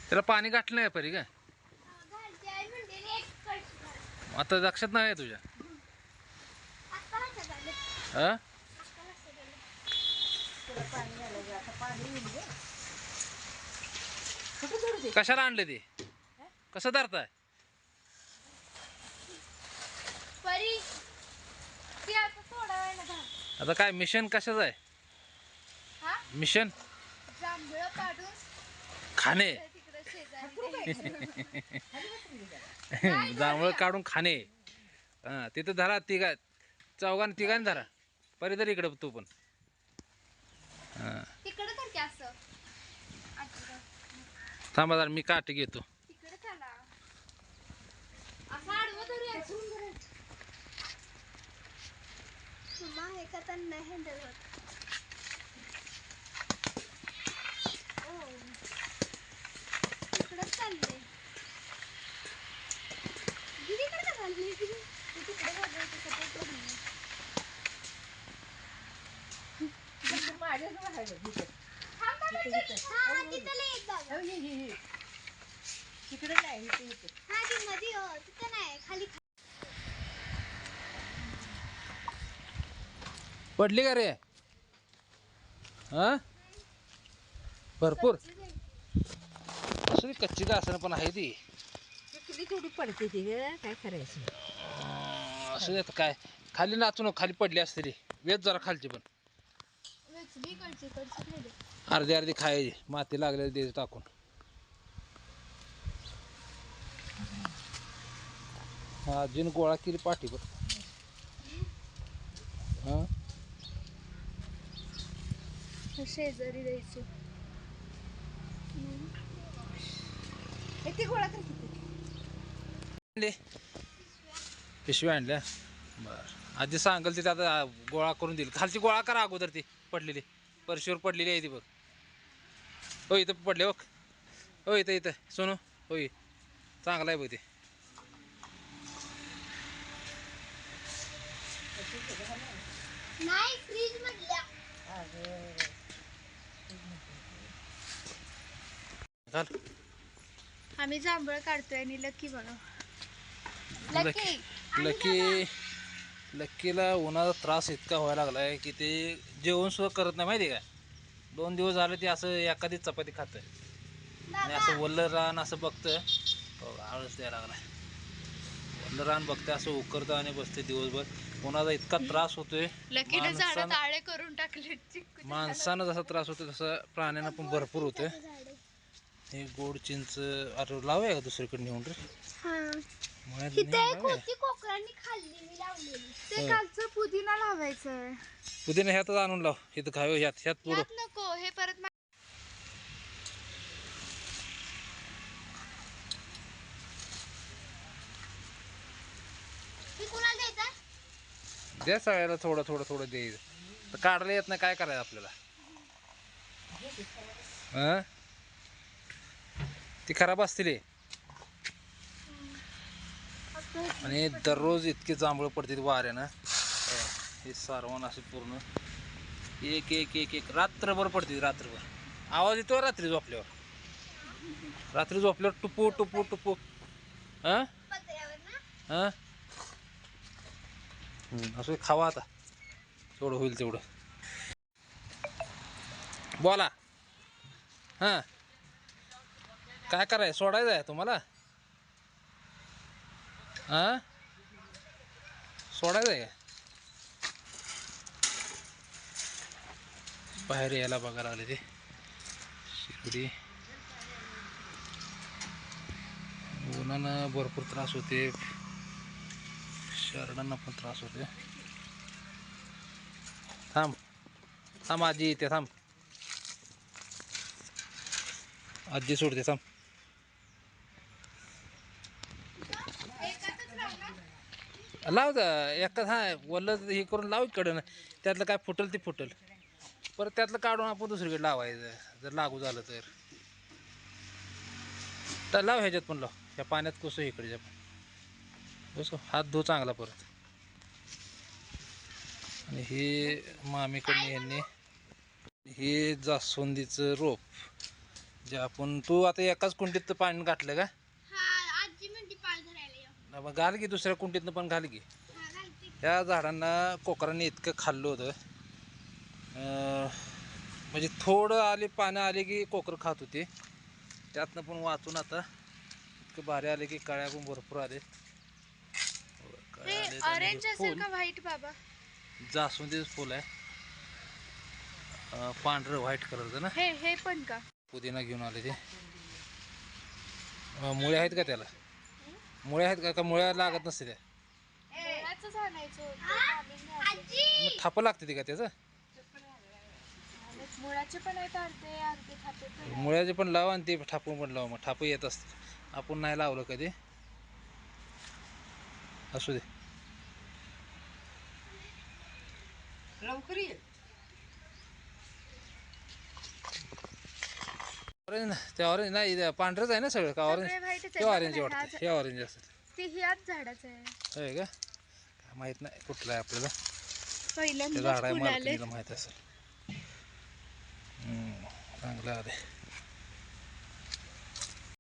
त्याला पाणी घातलं नाही परी काय आता लक्षात नाही तुझ्या हा कशाला आणले ते कसं धरताय आता काय मिशन कशाच आहे मिशन खाणे जांभळं काढून खाणे हा तिथं धरा तिघांनी धरा परी तरी इकडे तू पण थांबा जरा मी काठी घेतो पडली का रे हा भरपूर असं कच्ची का असं पण आहे ती थोडी पडते ती काय करायचं असं काय खाली नाचू नको खाली पडली असते रे वेच जरा खालची पण अर्धी अर्धी खायची माती लागलेली द्यायची टाकून हा आजीने गोळा केली पाठी पण हा शेजारी द्यायची ती गोळा करते पिशवी आणल्या बर आजी सांगल तिथे आता गोळा करून देईल खालची गोळा करा अगोदर ती पडलेली परशीवर पडलेली आहे ती बघ हो इथं पडले बघ हो इथं इथं सोनू होय चांगला आहे बघ ते आम्ही जांभळ काढतोय आणि लकी बघा लकीला उन्हाचा त्रास इतका व्हायला लागलाय की ते जेवण सुद्धा करत नाही माहिती का 2 दिवस झाले ते असं एखादी चपाती खात आणि असं वल्ल रान असं बघतं आळस द्यायला लागलाय वल्ल रान बघते असं उकरतं आणि बसते दिवसभर उन्हाचा इतका त्रास होतोय माणसानं जसा त्रास होतो तसा प्राण्यांना पण भरपूर होतोय हे गोड चिंच अरे लावूया का दुसरीकडे नेऊन रे पुदिना लावायचं पुदिना ह्यातच आणून लाव इथं खावे ह्यात पुढं नको हे परत द्या सगळ्याला थोडं थोडं थोडं द्यायचं तर काढायला येत नाही काय करायचं आपल्याला ती खराब असतील आणि दररोज इतके जांभळं पडते वाऱ्यानं हे सारवण असे पूर्ण एक एक एक एक रात्रभर पडते रात्रभर आवाज येतो रात्री झोपल्यावर टुपू टुपू टुपू असं खावा आता तेवढं होईल तेवढं बोला हां काय करायचं सोडायचं आहे तुम्हाला हां सोडायचं आहे का बाहेर यायला बघायला आले ते शिर्डी उन्हानं भरपूर त्रास होते शरणांना पण त्रास होते थांब आजी इथे थांब आजी सोडते थांब लाव एकाच वल्ल हे करून लाव इकडं त्यातलं काय फुटल ते फुटल परत त्यातलं काढून आपण दुसरीकडे लावायचं जर लागू झालं तर लाव ह्याच्यात पण लाव ह्या पाण्यात कसं इकडच्या बस हात धुव चांगला परत आणि हे मामीकडनं यांनी हे जास्वंदीचं रोप जे आपण तू आता एकाच कुंडीत पाणी घातलं का मग घाल की दुसऱ्या कुंडीतनं पण घाल की. त्या झाडांना कोकरांनी इतकं खाल्लं होतं म्हणजे थोडं आले पानं आले की कोकर खात होते. त्यातनं पण वाचून आता इतकं भारी आले की काळ्या पण भरपूर आले. हे ऑरेंज असेल का व्हाईट बाबा? जास्वंदीचं फुल आहे पांढरं व्हाईट कलरचं ना. हे पण का? पुदिना घेऊन आले ते. मुळे आहेत का त्याला? मुळे आहेत का मुळ्या लागत नसते त्या? मुळाचंच आणायचं होतं. मग थापं लागते ते का त्याचं? मुळाचे पण आहेत अर्धे अर्धे खाते पण आहेत. मुळ्याचे पण लावा आणि ते ठापून पण लावा. मग ठापं येत असते. आपण नाही लावलं कधी. असू दे. लवकर ये. ऑरेंज ना ते ऑरेंज नाही पांढरंच आहे ना सगळं का ऑरेंज? सगळे व्हाईटच ते आहे. ऑरेंज वाटतं. हे ऑरेंज असेल. ते ह्याच झाडाचं आहे. होय का? काय माहीत नाही कुठलं आहे आपल्याला. ते पहिल्यांदाच झाड आहे फुल आले. मालकीला माहीत असेल. चांगलं आले.